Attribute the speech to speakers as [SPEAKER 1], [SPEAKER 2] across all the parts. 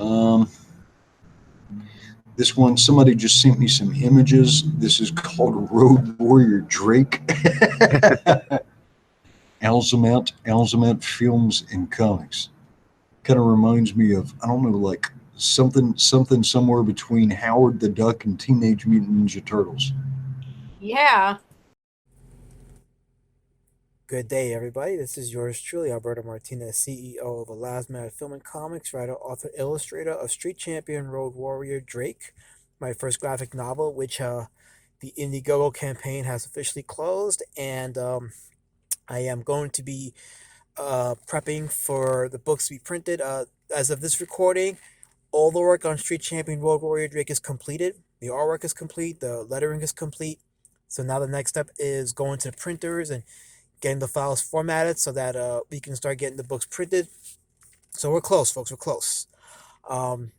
[SPEAKER 1] Um, this one, somebody just sent me some images. This is called Road Warrior Drake. Alzament Films and Comics. Kind of reminds me of, I don't know, like something somewhere between Howard the Duck and Teenage Mutant Ninja Turtles.
[SPEAKER 2] Yeah.
[SPEAKER 3] Good day, everybody. This is yours truly, Alberto Martinez, CEO of Elasmat Film and Comics, writer, author, illustrator of Street Champion Road Warrior Drake, my first graphic novel, which the Indiegogo campaign has officially closed, and I am going to be prepping for the books to be printed. As of this recording, all the work on Street Champion Road Warrior Drake is completed. The artwork is complete. The lettering is complete. So now the next step is going to the printers and getting the files formatted so that we can start getting the books printed. So we're close, folks. We're close. Um,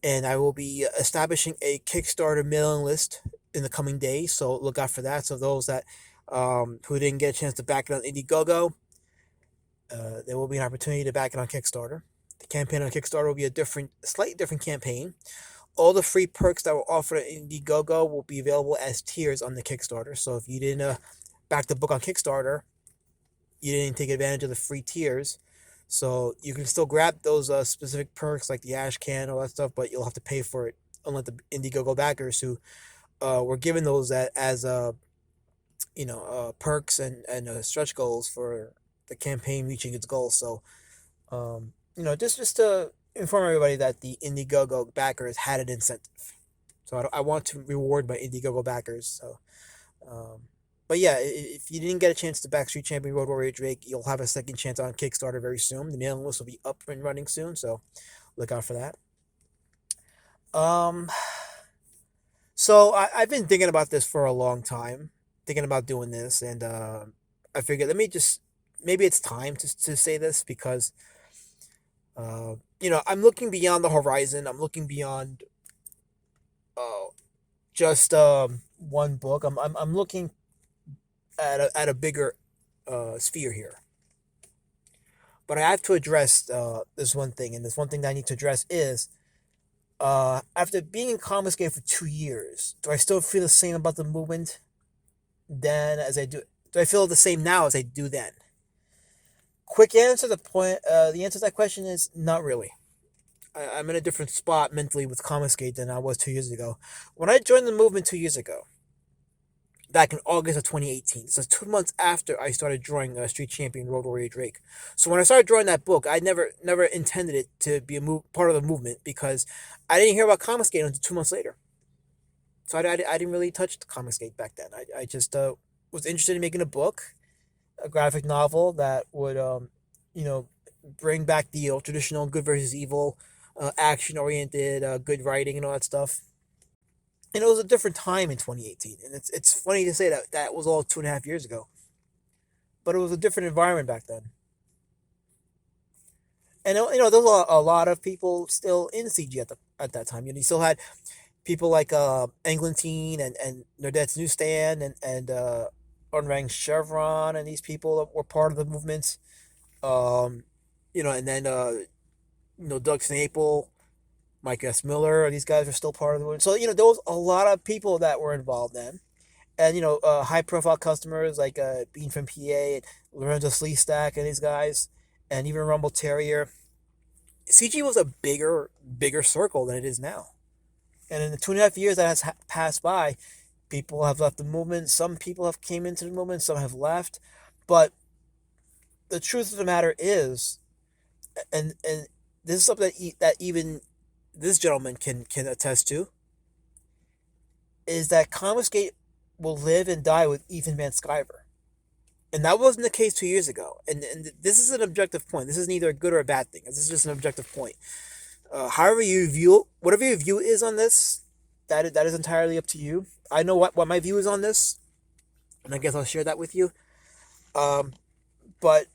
[SPEAKER 3] and I will be establishing a Kickstarter mailing list in the coming days. So look out for that. So those that who didn't get a chance to back it on Indiegogo, there will be an opportunity to back it on Kickstarter. The campaign on Kickstarter will be a slightly different campaign. All the free perks that were offered at Indiegogo will be available as tiers on the Kickstarter. So if you didn't back the book on Kickstarter, you didn't take advantage of the free tiers. So you can still grab those specific perks like the ash can, all that stuff, but you'll have to pay for it. Unlike the Indiegogo backers who were given those as perks and stretch goals for the campaign reaching its goals. So just to inform everybody that the Indiegogo backers had an incentive. So I want to reward my Indiegogo backers. So, but yeah, if you didn't get a chance to back Street Champion Road Warrior Drake, you'll have a second chance on Kickstarter very soon. The mailing list will be up and running soon, so look out for that. Um, so I've been thinking about this for a long time, thinking about doing this, and I figured maybe it's time to say this because I'm looking beyond the horizon. I'm looking beyond uh, just one book. I'm looking at a bigger sphere here. But I have to address this one thing, and this one thing that I need to address is after being in Comicsgate for 2 years, do I still feel the same about the movement then as I do? Do I feel the same now as I do then? Quick answer. The answer to that question is not really. I'm in a different spot mentally with Comicsgate than I was 2 years ago. When I joined the movement 2 years ago, back in August of 2018. So 2 months after I started drawing Street Champion Road Warrior Drake. So when I started drawing that book, I never intended it to be part of the movement because I didn't hear about Comicsgate until 2 months later. So I didn't really touch the Comicsgate back then. I just was interested in making a book, a graphic novel that would bring back the traditional good versus evil, action oriented, good writing and all that stuff. And it was a different time in 2018, and it's funny to say that was all 2.5 years ago, but it was a different environment back then. And there was a lot of people still in CG at that time. You still had people like Englentine and Nerdette's Newsstand and Unrang Chevron, and these people that were part of the movement. And then Doug Snaple, Mike S. Miller, these guys are still part of the movement. So, there was a lot of people that were involved then. And, high profile customers like Bean from PA and Lorenzo Sleestack and these guys, and even Rumble Terrier. CG was a bigger circle than it is now. And in the 2.5 years that has passed by, people have left the movement. Some people have came into the movement, some have left. But the truth of the matter is, and this is something that even this gentleman can attest to, is that Comicsgate will live and die with Ethan Van Sciver. And that wasn't the case 2 years ago. And this is an objective point. This is neither a good or a bad thing. This is just an objective point. However you view, whatever your view is on this, that is entirely up to you. I know what my view is on this, and I guess I'll share that with you. But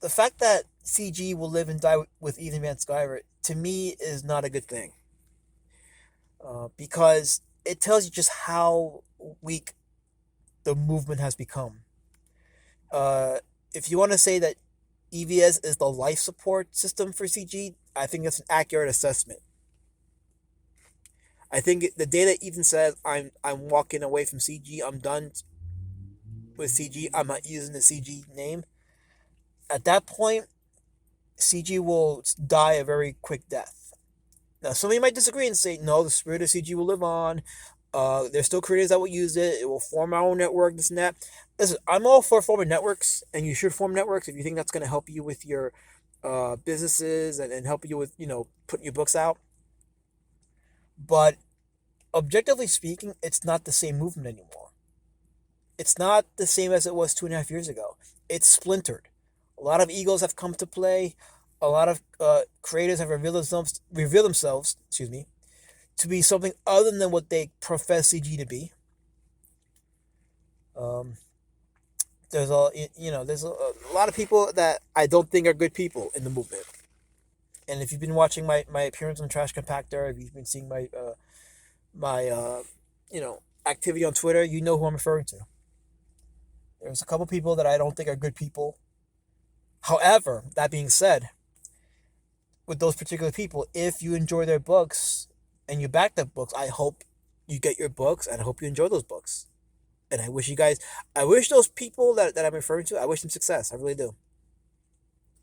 [SPEAKER 3] the fact that CG will live and die with Ethan Van Sciver, to me, is not a good thing. Because it tells you just how weak the movement has become. If you want to say that EVS is the life support system for CG, I think that's an accurate assessment. I think the day that Ethan says I'm walking away from CG, I'm done with CG, I'm not using the CG name. At that point, CG will die a very quick death. Now, somebody might disagree and say, no, the spirit of CG will live on. There's still creators that will use it. It will form our own network, this and that. Listen, I'm all for forming networks, and you should form networks if you think that's going to help you with your businesses and help you with, putting your books out. But objectively speaking, it's not the same movement anymore. It's not the same as it was 2.5 years ago. It's splintered. A lot of egos have come to play. A lot of creators have revealed themselves, excuse me, to be something other than what they profess CG to be. Um, there's a lot of people that I don't think are good people in the movement. And if you've been watching my appearance on Trash Compactor, if you've been seeing my activity on Twitter, you know who I'm referring to. There's a couple people that I don't think are good people. However, that being said, with those particular people, if you enjoy their books and you back their books, I hope you get your books and I hope you enjoy those books. And I wish those people that I'm referring to, I wish them success. I really do.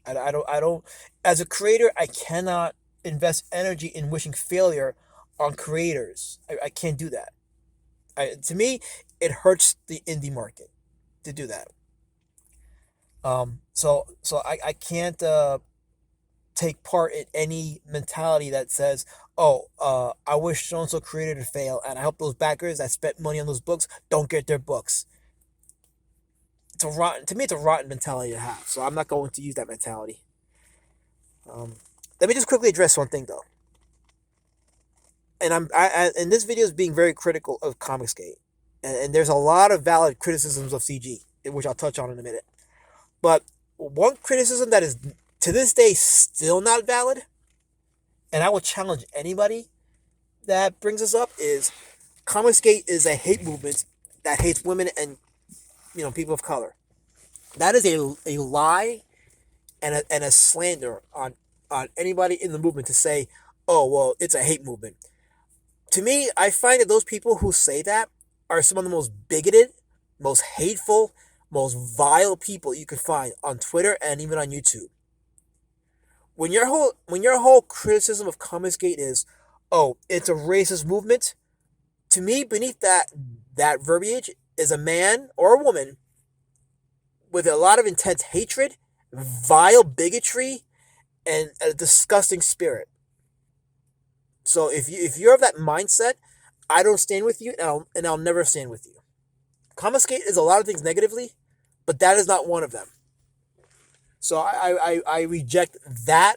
[SPEAKER 3] I don't, as a creator, I cannot invest energy in wishing failure on creators. I can't do that. To me, it hurts the indie market to do that. So I can't take part in any mentality that says, "Oh, I wish so and so creator to fail, and I hope those backers that spent money on those books don't get their books." It's a rotten mentality to have. So I'm not going to use that mentality. Um, Let me just quickly address one thing though, and this video is being very critical of Comicsgate, and there's a lot of valid criticisms of CG, which I'll touch on in a minute. But one criticism that is to this day still not valid, and I will challenge anybody that brings this up, is Comicsgate is a hate movement that hates women and people of color. That is a lie and a slander on anybody in the movement to say, oh well, it's a hate movement. To me, I find that those people who say that are some of the most bigoted, most hateful, most vile people you could find on Twitter and even on YouTube. When your whole criticism of Comicsgate is, oh, it's a racist movement, to me, beneath that verbiage is a man or a woman with a lot of intense hatred, vile bigotry, and a disgusting spirit. So if you're of that mindset, I don't stand with you, and I'll never stand with you. Comicsgate is a lot of things negatively, but that is not one of them. So I reject that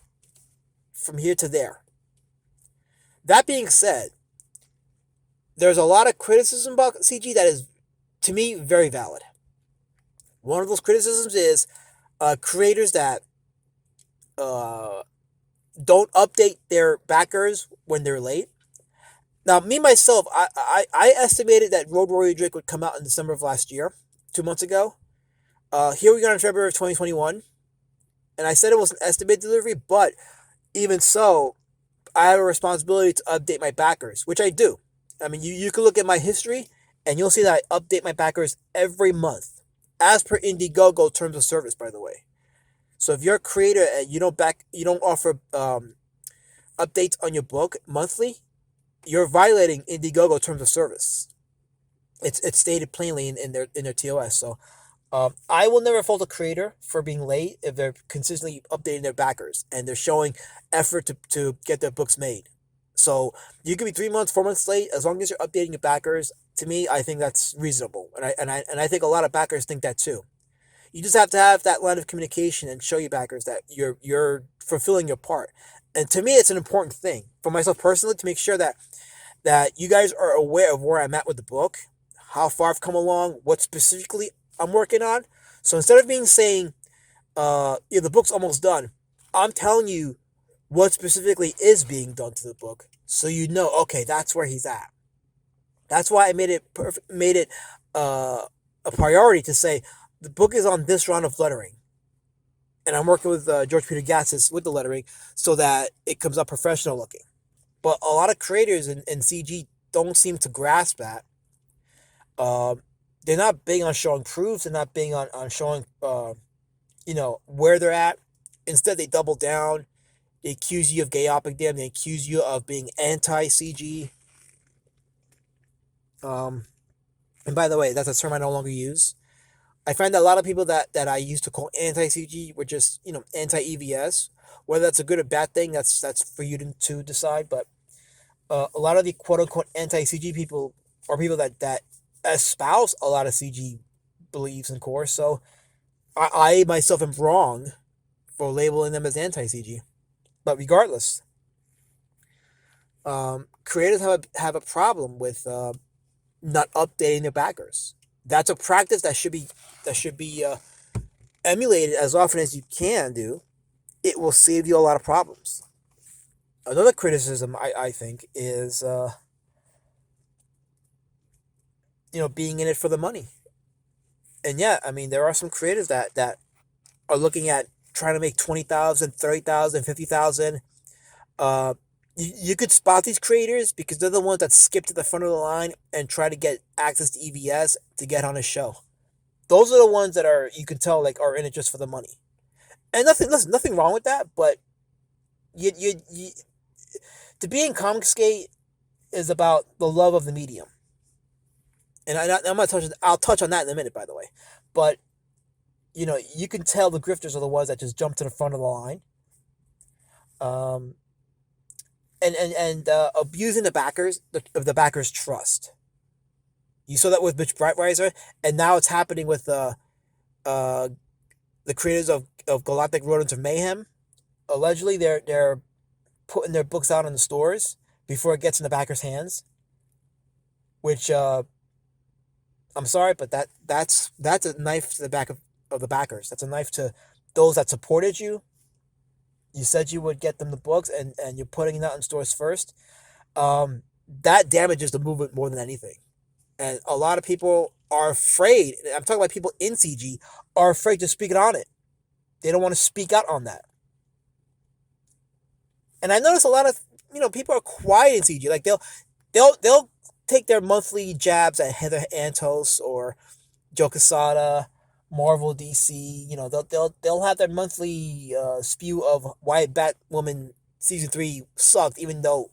[SPEAKER 3] from here to there. That being said, there's a lot of criticism about CG that is, to me, very valid. One of those criticisms is creators that uh, don't update their backers when they're late. Now, me myself, I estimated that Road Warrior Drake would come out in December of last year, 2 months ago. Here we are in February of 2021, and I said it was an estimated delivery, but even so, I have a responsibility to update my backers, which I do. I mean, you can look at my history, and you'll see that I update my backers every month, as per Indiegogo terms of service, by the way. So if you're a creator and you don't offer updates on your book monthly, you're violating Indiegogo terms of service. It's stated plainly in their TOS. So I will never fault a creator for being late if they're consistently updating their backers and they're showing effort to get their books made. So you could be 3 months, 4 months late as long as you're updating your backers. To me, I think that's reasonable, and I think a lot of backers think that too. You just have to have that line of communication and show your backers that you're fulfilling your part. And to me, it's an important thing for myself personally to make sure that you guys are aware of where I'm at with the book, how far I've come along, what specifically I'm working on. So instead of being saying, the book's almost done, I'm telling you what specifically is being done to the book, so you know, okay, that's where he's at. That's why I made it a priority to say the book is on this round of lettering, and I'm working with George Peter Gatsas with the lettering so that it comes up professional looking. But a lot of creators in CG don't seem to grasp that. Um, they're not big on showing proofs. They're not big on showing where they're at. Instead, they double down. They accuse you of gayopic them. They accuse you of being anti CG. Um, and by the way, that's a term I no longer use. I find that a lot of people that I used to call anti CG were just anti EVS. Whether that's a good or bad thing, that's for you to decide. But a lot of the quote unquote anti CG people are people that espouse a lot of CG beliefs and core. So I myself am wrong for labeling them as anti CG. But regardless, creators have a problem with not updating their backers. That's a practice that should be emulated as often as you can do. It will save you a lot of problems. Another criticism I think is being in it for the money. And yeah, I mean there are some creators that are looking at trying to make 20,000, 30,000, 50,000. Uh, you could spot these creators because they're the ones that skip to the front of the line and try to get access to EVS to get on a show. Those are the ones that are you can tell like are in it just for the money. And nothing wrong with that. But you to be in Comicsgate is about the love of the medium. And I'm gonna touch. I'll touch on that in a minute, by the way. But you can tell the grifters are the ones that just jump to the front of the line. Um, and abusing the backers' trust. You saw that with Mitch Breitweiser, and now it's happening with uh, the creators of Galactic Rodents of Mayhem. Allegedly, they're putting their books out in the stores before it gets in the backers' hands. Which I'm sorry, but that's a knife to the back of the backers. That's a knife to those that supported you. You said you would get them the books, and you're putting it out in stores first. That damages the movement more than anything. And a lot of people are afraid. I'm talking about people in CG are afraid to speak on it. They don't want to speak out on that. And I notice a lot of people are quiet in CG. Like they'll take their monthly jabs at Heather Antos or Joe Quesada, Marvel, DC. They'll have their monthly spew of why Batwoman season 3 sucked, even though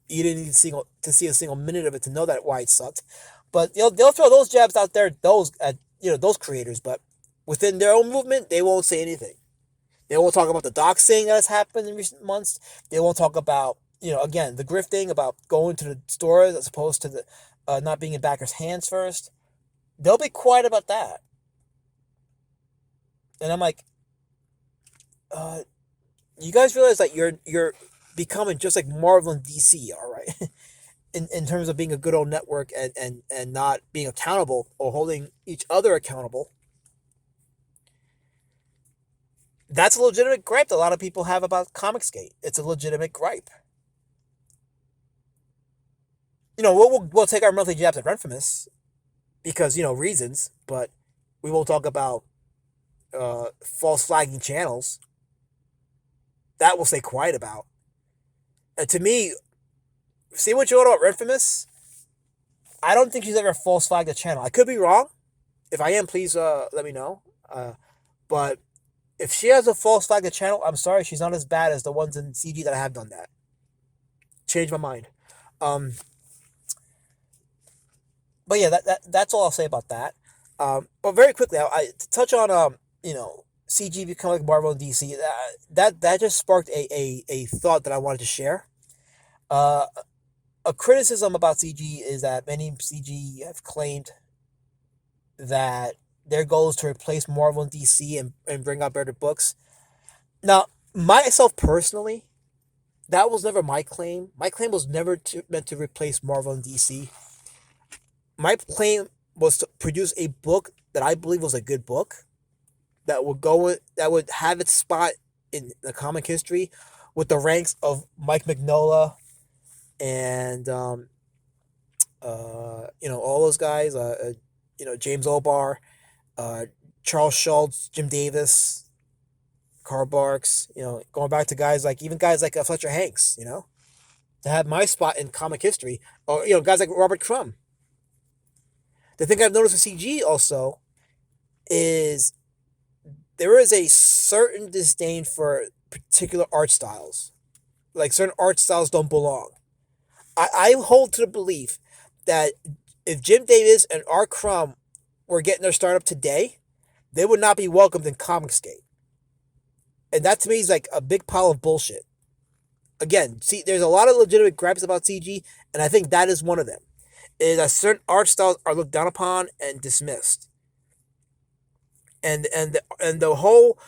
[SPEAKER 3] you didn't need to see a single minute of it to know that why it sucked. But they'll throw those jabs out there, those creators, but within their own movement, they won't say anything. They won't talk about the doxing that has happened in recent months. They won't talk about again the grifting about going to the stores as opposed to the not being in backers' hands first. They'll be quiet about that. And I'm like, you guys realize that you're becoming just like Marvel and DC, all right? in terms of being a good old network and not being accountable or holding each other accountable. That's a legitimate gripe that a lot of people have about Comicsgate. It's a legitimate gripe. We'll take our monthly jabs at Renfamous because reasons, but we won't talk about false flagging channels. That we'll stay quiet about. And to me, see what you want about Renfamous. I don't think she's ever false flagged a channel. I could be wrong. If I am, please let me know. But if she has a false flag a channel, I'm sorry, she's not as bad as the ones in CG that have done that. Change my mind. But yeah, that's all I'll say about that. But very quickly, to touch on CG becoming like Marvel and DC. That just sparked a thought that I wanted to share. Uh, a criticism about CG is that many CG have claimed that their goal is to replace Marvel and DC and bring out better books. Now, myself personally, that was never my claim. My claim was never meant to replace Marvel and DC. My claim was to produce a book that I believe was a good book that would have its spot in the comic history with the ranks of Mike Mignola and all those guys. James Obar, uh, Charles Schultz, Jim Davis. Carl Barks, going back to guys like even guys like Fletcher Hanks, to have my spot in comic history, or guys like Robert Crumb. The thing I've noticed with CG also is there is a certain disdain for particular art styles. Like certain art styles don't belong. I hold to the belief that if Jim Davis and Art Crumb were getting their startup today, they would not be welcomed in Comicsgate. And that to me is like a big pile of bullshit. Again, see, there's a lot of legitimate gripes about CG, and I think that is one of them. Is that certain art styles are looked down upon and dismissed, and the whole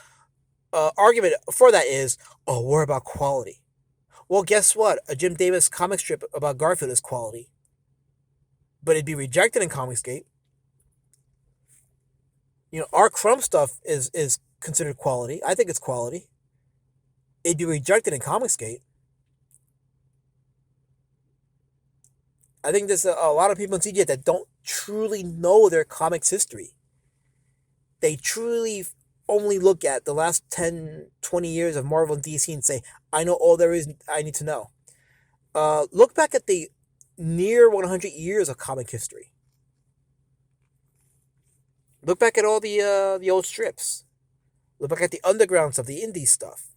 [SPEAKER 3] argument for that is, oh, we're about quality. Well, guess what? A Jim Davis comic strip about Garfield is quality, but it'd be rejected in Comicsgate. Our Crumb stuff is considered quality. I think it's quality. It'd be rejected in Comicsgate. I think there's a lot of people in CGI that don't truly know their comics history. They truly only look at the last 10, 20 years of Marvel and DC and say, I know all there is I need to know. Look back at the near 100 years of comic history. Look back at all the old strips. Look back at the underground stuff, the indie stuff.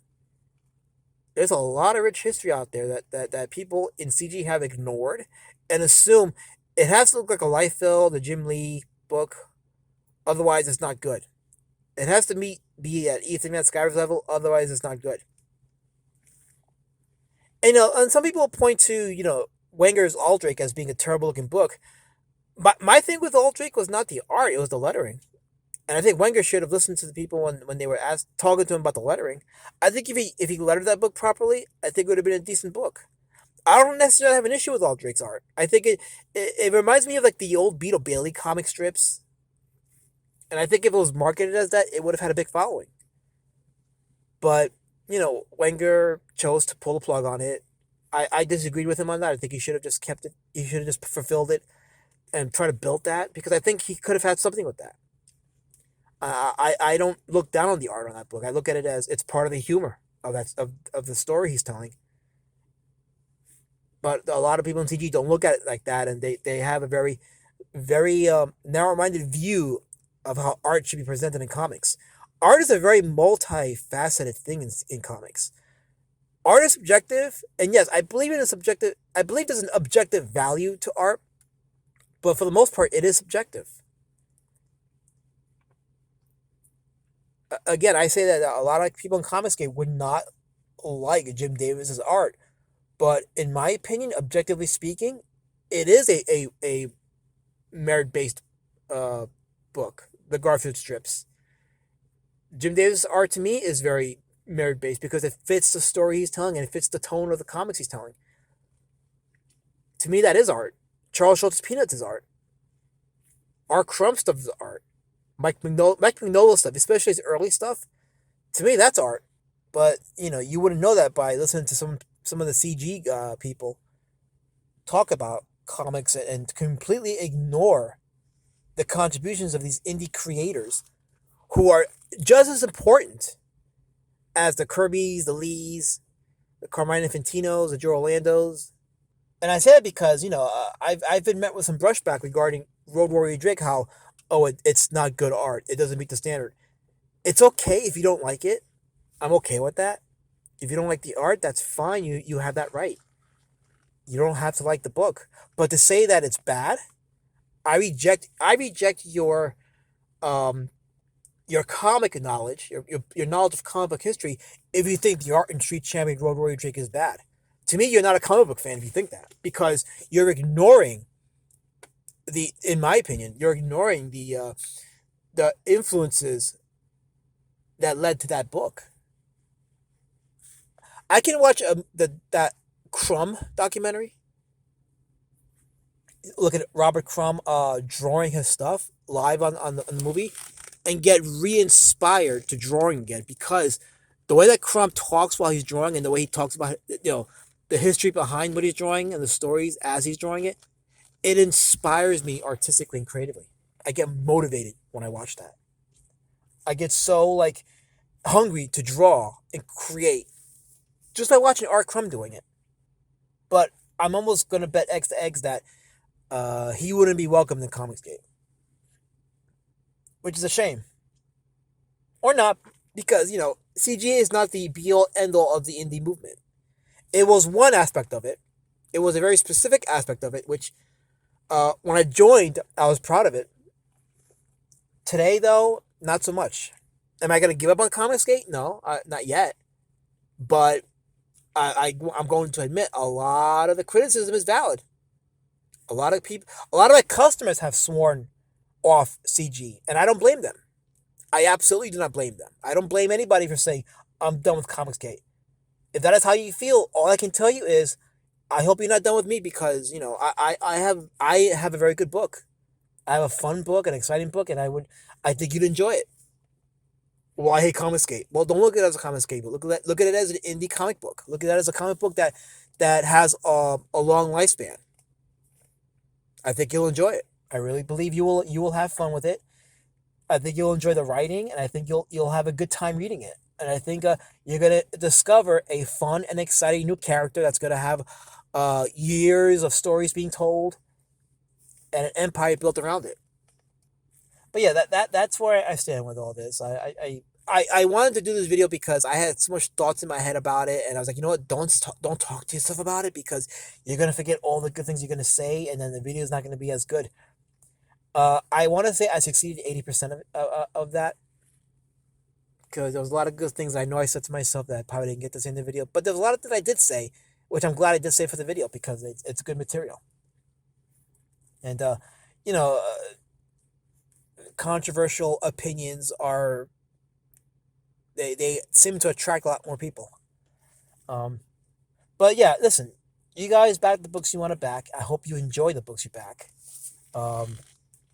[SPEAKER 3] There's a lot of rich history out there that people in CG have ignored and assume it has to look like a Liefeld, the Jim Lee book. Otherwise, it's not good. It has to be at Ethan Van Sciver's level. Otherwise, it's not good. And some people point to Wenger's Aldrich as being a terrible looking book. My thing with Aldrich was not the art; it was the lettering. And I think Wenger should have listened to the people when they were talking to him about the lettering. I think if he lettered that book properly, I think it would have been a decent book. I don't necessarily have an issue with Aldrich's art. I think it reminds me of like the old Beetle Bailey comic strips. And I think if it was marketed as that, it would have had a big following. But, Wenger chose to pull the plug on it. I disagreed with him on that. I think he should have just kept it. He should have just fulfilled it and tried to build that because I think he could have had something with that. I don't look down on the art on that book. I look at it as it's part of the humor of the story he's telling. But a lot of people in CG don't look at it like that, and they have a very, very narrow-minded view of how art should be presented in comics. Art is a very multifaceted thing in comics. Art is subjective, and yes, I believe in a subjective. I believe there's an objective value to art, but for the most part, it is subjective. Again, I say that a lot of people in Comicsgate would not like Jim Davis's art, but in my opinion, objectively speaking, it is a merit based book. The Garfield strips. Jim Davis' art to me is very merit based because it fits the story he's telling and it fits the tone of the comics he's telling. To me, that is art. Charles Schultz's Peanuts is art. Art Crumb stuff is art. Mike Mignola stuff, especially his early stuff, to me that's art. But you wouldn't know that by listening to some of the CG people talk about comics and completely ignore the contributions of these indie creators who are just as important as the Kirbys, the Lees, the Carmine Infantinos, the Joe Orlandos. And I say that because I've been met with some brushback regarding Road Warrior Drake. How it's not good art. It doesn't meet the standard. It's okay if you don't like it. I'm okay with that. If you don't like the art, that's fine. You have that right. You don't have to like the book. But to say that it's bad, I reject your comic knowledge, your knowledge of comic book history, if you think the art in Street Champion Road Warrior Drake is bad. To me, you're not a comic book fan if you think that, because you're ignoring in my opinion, you're ignoring the influences that led to that book. I can watch that Crumb documentary. Look at Robert Crumb drawing his stuff live on the movie and get re-inspired to drawing again because the way that Crumb talks while he's drawing and the way he talks about the history behind what he's drawing and the stories as he's drawing it, it inspires me artistically and creatively. I get motivated when I watch that. I get so hungry to draw and create just by watching Art Crumb doing it. But I'm almost gonna bet X to eggs that he wouldn't be welcomed in Comicsgate, which is a shame, or not, because CGA is not the be all end all of the indie movement. It was one aspect of it. It was a very specific aspect of it, which when I joined, I was proud of it. Today, though, not so much. Am I going to give up on Comicsgate? No, not yet. But I'm going to admit a lot of the criticism is valid. A lot of people, a lot of my customers have sworn off CG, and I don't blame them. I absolutely do not blame them. I don't blame anybody for saying I'm done with Comicsgate. If that is how you feel, all I can tell you is I hope you're not done with me, because I have a very good book. I have a fun book, an exciting book, and I think you'd enjoy it. Well, I hate Comicsgate. Well, don't look at it as a Comicsgate, but look at it as an indie comic book. Look at that as a comic book that has a long lifespan. I think you'll enjoy it. I really believe you will have fun with it. I think you'll enjoy the writing, and I think you'll have a good time reading it. And I think you're gonna discover a fun and exciting new character that's gonna have years of stories being told and an empire built around it. But yeah, that's where I stand with all this. I wanted to do this video because I had so much thoughts in my head about it, and I was like, you know what, don't talk to yourself about it, because you're gonna forget all the good things you're gonna say, and then the video is not gonna be as good. I want to say I succeeded 80% of that, because there was a lot of good things I know I said to myself that I probably didn't get to say in the video, but there's a lot of things I did say, which I'm glad I did say for the video, because it's good material. And you know, controversial opinions are they seem to attract a lot more people. Um, but yeah, listen, you guys back the books you want to back. I hope you enjoy the books you back. Um,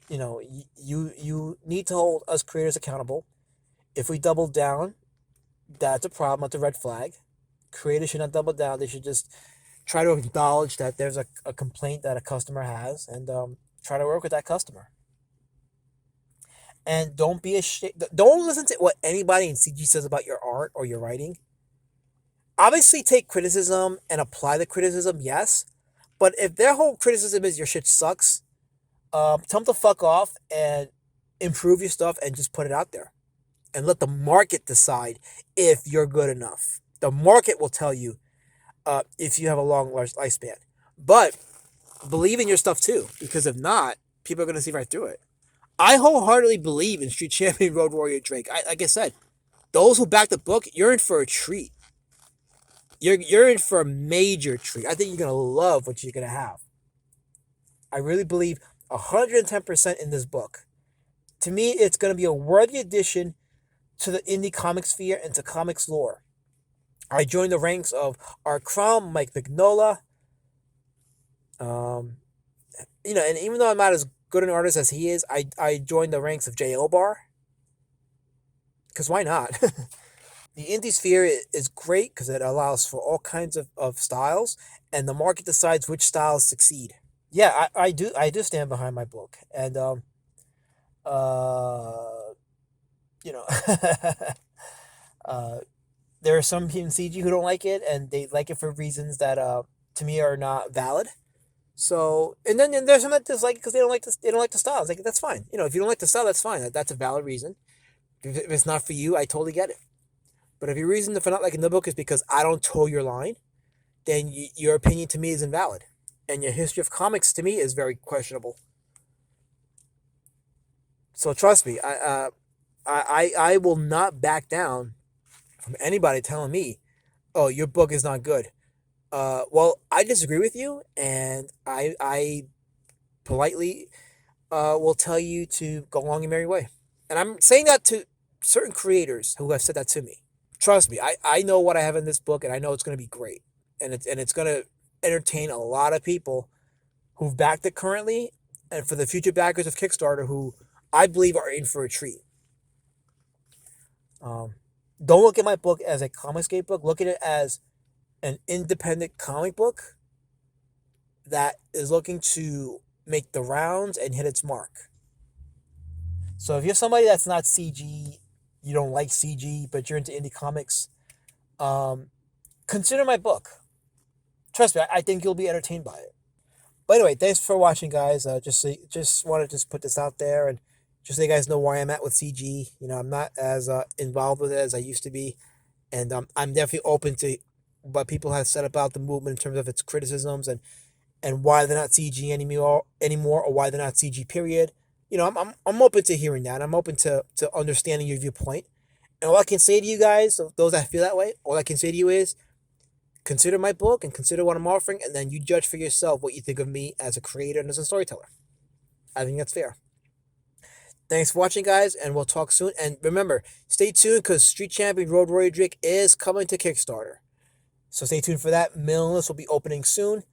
[SPEAKER 3] you need to hold us creators accountable. If we double down, that's a problem. That's a red flag. Creators should not double down. They should just try to acknowledge that there's a complaint that a customer has, and try to work with that customer. And don't be ashamed. Don't listen to what anybody in CG says about your art or your writing. Obviously, take criticism and apply the criticism, yes. But if their whole criticism is your shit sucks, tell them to fuck off and improve your stuff and just put it out there. And let the market decide if you're good enough. The market will tell you if you have a long, large lifespan. But believe in your stuff too, because if not, people are going to see right through it. I wholeheartedly believe in Street Champion Road Warrior Drake. Like I said, those who back the book, you're in for a treat. You're in for a major treat. I think you're gonna love what you're gonna have. I really believe 110% in this book. To me, it's gonna be a worthy addition to the indie comic sphere and to comics lore. I joined the ranks of Art Crumb, Mike Mignola. Um, and even though I'm not as good an artist as he is, I joined the ranks of J.O. Bar. Because why not? The indie sphere is great because it allows for all kinds of styles, and the market decides which styles succeed. Yeah, I do stand behind my book, and uh you know uh there are some people in CG who don't like it, and they like it for reasons that to me are not valid. So, and there's some that dislike it because they don't like the style. It's like, that's fine. If you don't like the style, that's fine. That's a valid reason. If it's not for you, I totally get it. But if your reason for not liking the book is because I don't toe your line, then your opinion to me is invalid, and your history of comics to me is very questionable. So trust me, I will not back down from anybody telling me, "Oh, your book is not good." Well, I disagree with you, and I politely will tell you to go along your merry way. And I'm saying that to certain creators who have said that to me. Trust me, I know what I have in this book, and I know it's going to be great, and it's going to entertain a lot of people who've backed it currently, and for the future backers of Kickstarter who I believe are in for a treat. Um, don't look at my book as a Comicsgate book. Look at it as an independent comic book that is looking to make the rounds and hit its mark. So if you're somebody that's not CG you don't like CG, but you're into indie comics, um, consider my book. Trust me, I think you'll be entertained by it. But anyway, thanks for watching, guys. Just want to just put this out there and just so you guys know where I'm at with CG. You know, I'm not as involved with it as I used to be, and I'm definitely open to what people have said about the movement in terms of its criticisms and why they're not CG anymore, or why they're not CG. Period. You know, I'm open to hearing that. I'm open to understanding your viewpoint. And all I can say to you guys, those that feel that way, all I can say to you is consider my book and consider what I'm offering, and then you judge for yourself what you think of me as a creator and as a storyteller. I think that's fair. Thanks for watching, guys, and we'll talk soon. And remember, stay tuned because Street Champion Road Warrior Drake is coming to Kickstarter. So stay tuned for that. Mailing list will be opening soon.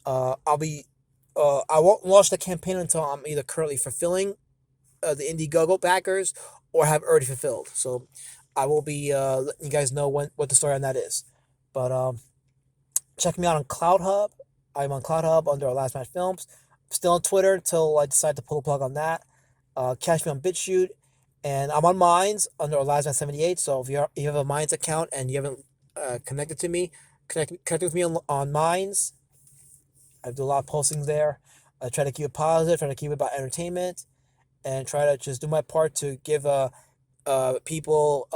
[SPEAKER 3] I won't launch the campaign until I'm either currently fulfilling the Indiegogo backers or have already fulfilled. So I will be letting you guys know what the story on that is. But check me out on Cloud Hub. I'm on Cloud Hub under our Last Match Films. I'm still on Twitter until I decide to pull the plug on that. Catch me on BitChute. And I'm on Minds under our Last Match 78. So if you have a Minds account and you haven't connected to me, connect with me on Minds. I do a lot of postings there. I try to keep it positive, try to keep it about entertainment, and try to just do my part to give people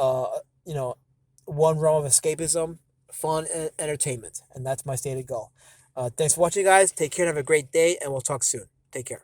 [SPEAKER 3] one realm of escapism, fun, and entertainment, and that's my stated goal. Thanks for watching, guys. Take care and have a great day, and we'll talk soon. Take care.